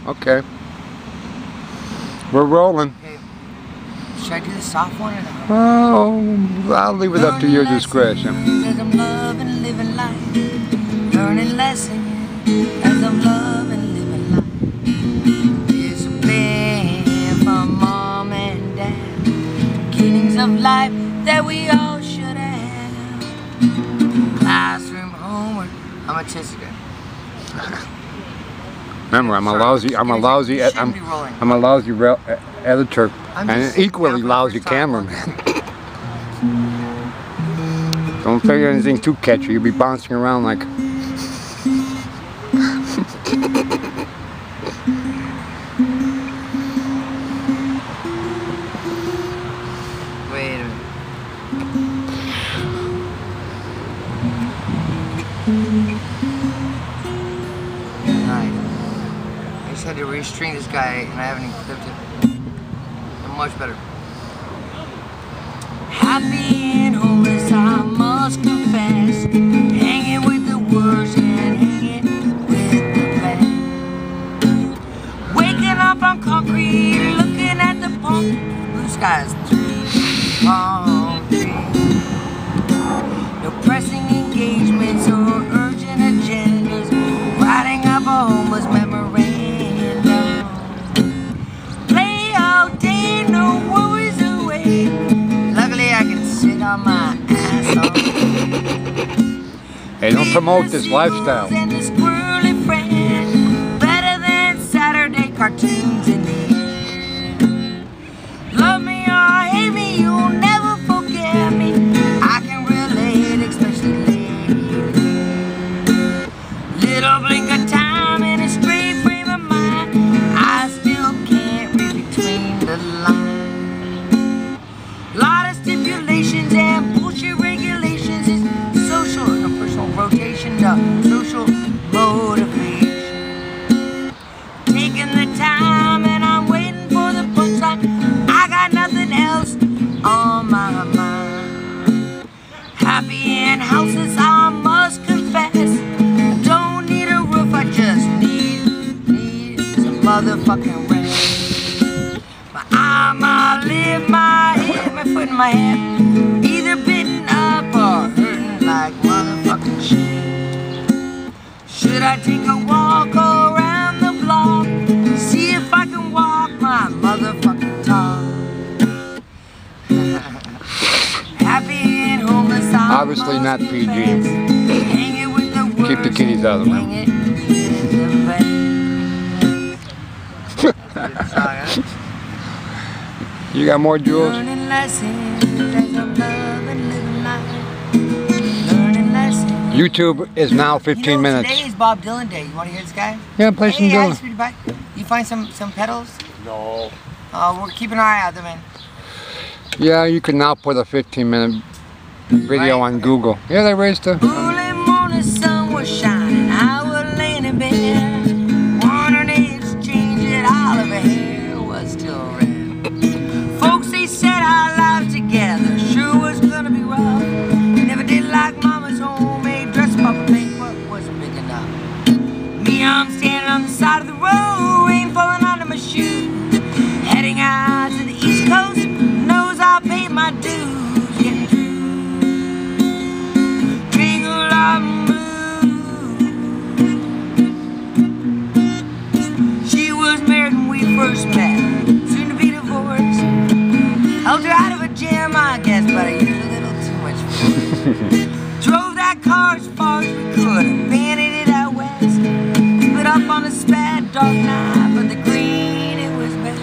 Okay. We're rolling. Okay. Should I do the soft one or the hard Oh, I'll leave it up to your discretion. As I'm loving, living life, learning lessons as I'm loving, living life. Discipline from mom and dad, beginnings of life that we all should have. Classroom homework, I'm a test guy. Remember, I'm a lousy editor and an equally lousy cameraman. Don't figure anything too catchy. You'll be bouncing around like. Wait a minute. Alright. I just had to restring this guy and I haven't even clipped it. I'm much better. Happy and homeless, I must confess. Hanging with the worst and hanging with the best. Waking up on concrete, looking at the blue skies through palm trees. No pressing engagements or urgent agendas. Writing up a homeless memorandum. Play all day, no worries away. Luckily I can sit on my ass off. Hey, don't promote this lifestyle. And the squirrely friend, better than Saturday cartoons in the air. Love me or hate me, you'll never forget me. I can relate, especially lately. Little blink of time in a straight frame of mind. I still can't read between the lines. Lot of stipulations and bullshit regulations is social, no personal rotation, no social motivation. Taking the time and I'm waiting for the punchline. I got nothing else on my mind. Happy in houses, I must confess. I don't need a roof, I just need some motherfucking rest. But I'ma live my head, my foot in my head, either bitten up or hurting like motherfucking shit. Should I take a walk around the block, see if I can walk my motherfucking talk? Happy and homeless, I Obviously not PG. hanging with the worst. Keep the kiddies out of the room. You got more, Julez? Learning lessons as I'm loving, living life. Learning lessons. YouTube is now 15 minutes. Today is Bob Dylan Day. You want to hear this guy? Yeah, play some Hey, Dylan. sweetie pie. You find some pedals? No. We're keeping an eye out there, man. Yeah, you can now put a 15-minute video on Google. Yeah, they raised the... Early morning sun was shining. I was laying in bed, wondering if exchange it all of her hair was still red. Folks, they said our lives together sure was gonna be rough. Never did like mama's homemade dress, Papa banquet wasn't big enough. Me, I'm standing on the side of the road, rain falling onto my shoes, heading out to the East Coast. Knows I'll pay my dues, getting through. Jingle on blue. She was married when we first met, soon to be divorced. Helped her out of a jam, I guess, but I used a little too much force. Drove that car as far as we could, abandoned it out west. Split up on a spad, dark night, but the green, it was bad.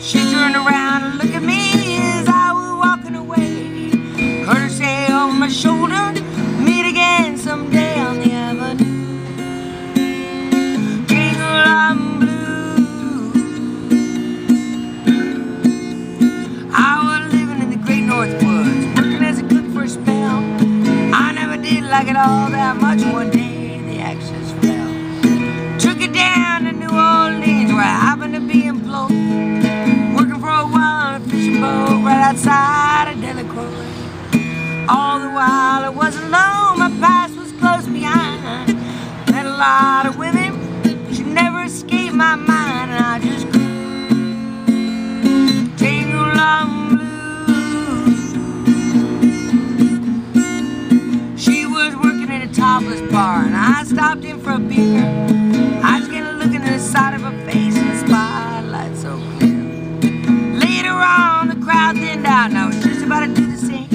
She turned around and looked at me as I was walking away. Heard her say over my shoulder, meet again someday on the avenue. Jingle on blue. I was living in the great north woods, working as a cook for a spell. I never did like it all that much. One day the axis fell. Took it down to New Orleans where I happened to be employed, working for a while on a fishing boat right outside of Delacroix. All the while I was alone, my past was close behind. Met a lot of women, she never escaped my mind and I just grew. Tingle on blue. She was working at a topless bar and I stopped in for a beer. I was getting looking at the side of her face in the spotlight so clear. Later on, the crowd thinned out and I was just about to do the same.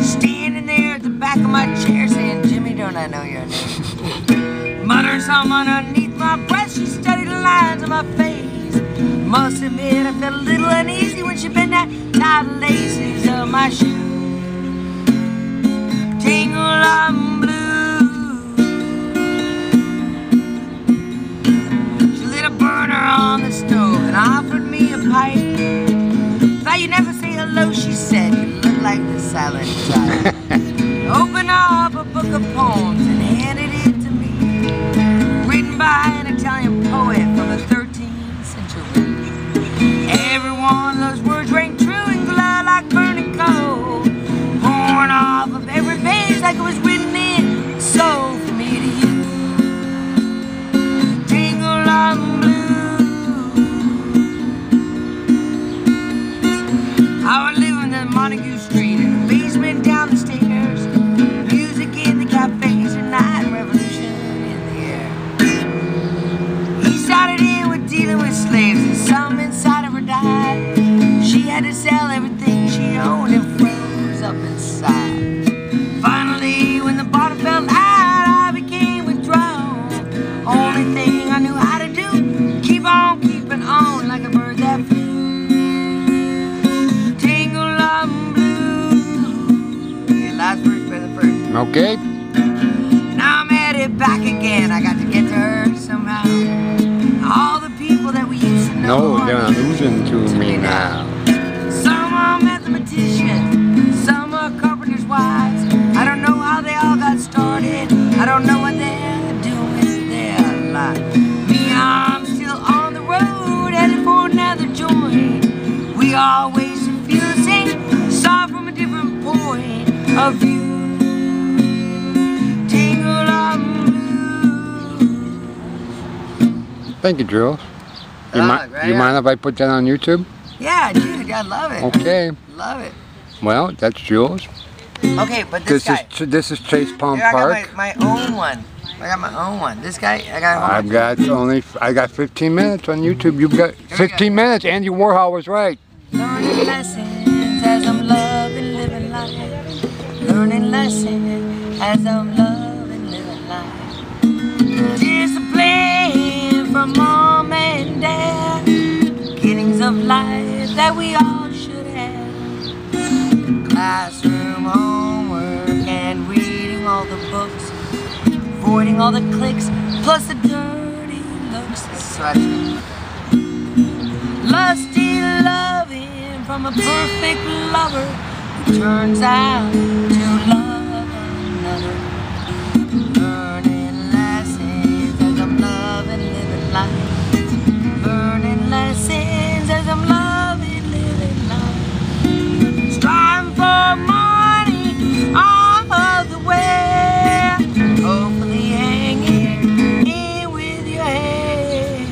Standing there at the back of my chair saying, Jimmy, don't I know your name? Muttering something underneath my breath, she studied the lines on my face. Must admit I felt a little uneasy when she bent that tied the laces of my shoe. Tingle on blue. She lit a burner on the stove and offered me a pipe. Thought you'd never say hello, she said. You look like the silent type. Opened up a book of poems and handed it to me. Written by an Italian poet from the 13th century. Every one of those words rang true and glowed like burning coal. Pouring off of every page like it was written in soul for me to you. Tingle on blue. I was living in Montague Street in the basement down the stairs. Music in the cafes and night revolution in the air. He started in with dealing with slaves and some inside of her died. She had to sell everything she owned and froze up inside. Finally, when the bottom fell out, I became withdrawn. Only thing I knew how to do, keep on keeping on like a bird that flew. Okay. Now I'm headed back again. I got to get to her somehow. All the people that we used to know. No, they're not losing to me now. Some are mathematicians, some are carpenters' wives. I don't know how they all got started. I don't know what they're doing with their life. Me, I'm still on the road, headed for another joint. We always feel the same, saw from a different point of view. Thank you, Julez. You mind if I put that on YouTube? Yeah, dude, I love it. Okay. Love it. Well, that's Julez. Okay, but this guy. This is Chase Palm Here, Park. I got my own one. I got my own one. This guy, I got. I got 15 minutes on YouTube. You've got 15 minutes. Andy Warhol was right. Learning lessons as I'm loving living life. Learning lessons as I'm loving living life. Discipline from mom and dad. Beginnings of life that we all should have. Classroom homework and reading all the books. Avoiding all the clicks plus the dirty looks. Lusty loving from a perfect lover who turns out to love another. Learning lessons as I'm loving living life. Learning lessons as I'm loving living life. Striving for money all of the way. Hopefully hanging in with your hair.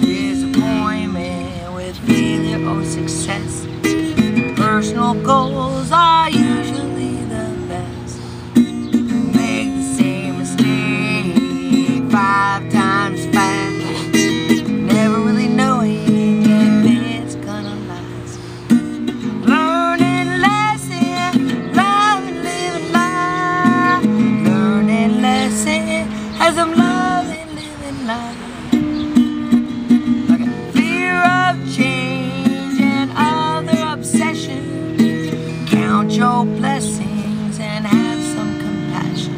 Disappointment with failure or success. Personal goals are usually the best. Make the same mistake 5 times fast. Never really knowing if it's gonna last. Learning lessons, loving living life. Learning lessons as I'm loving living life. Okay. Fear of change and other obsession. Count your blessings and have some compassion.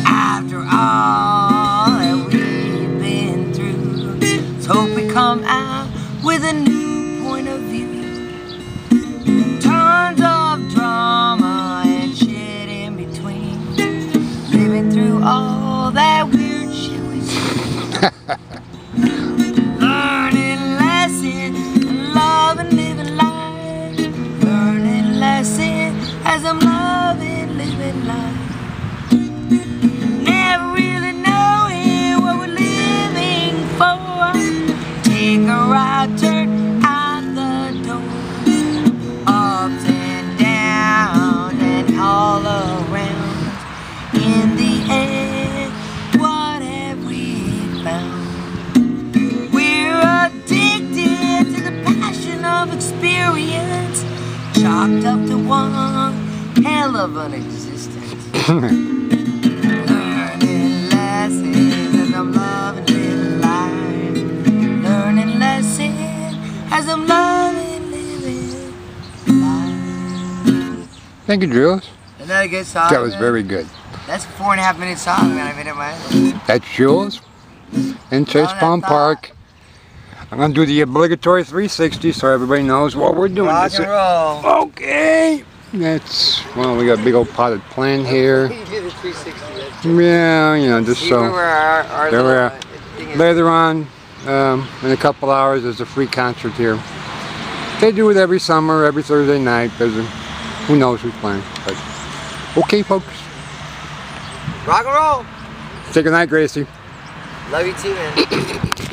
After all that we've been through, let's hope we come out with a new point of view. Tons of drama and shit in between. Living through all that weird shit we see. Learning lessons and loving living life. Learning lessons as I'm loving living life. Never really knowing what we're living of an existence. Learning lessons as I'm loving living life. Learning lessons as I'm loving living life. Thank you, Julez. Isn't that a good song? That was man? very good. That's a 4.5-minute song, man. I made it my own. That's Julez in Chase Palm Park. I'm going to do the obligatory 360 so everybody knows what we're doing. Rock and roll. Okay. That's, well, we got a big old potted plant here. You do the 360. Yeah, you know, just so. There we are. Later on, in a couple hours, there's a free concert here. They do it every summer, every Thursday night. Who knows who's playing. But, okay, folks. Rock and roll. Say good night, Gracie. Love you too, man.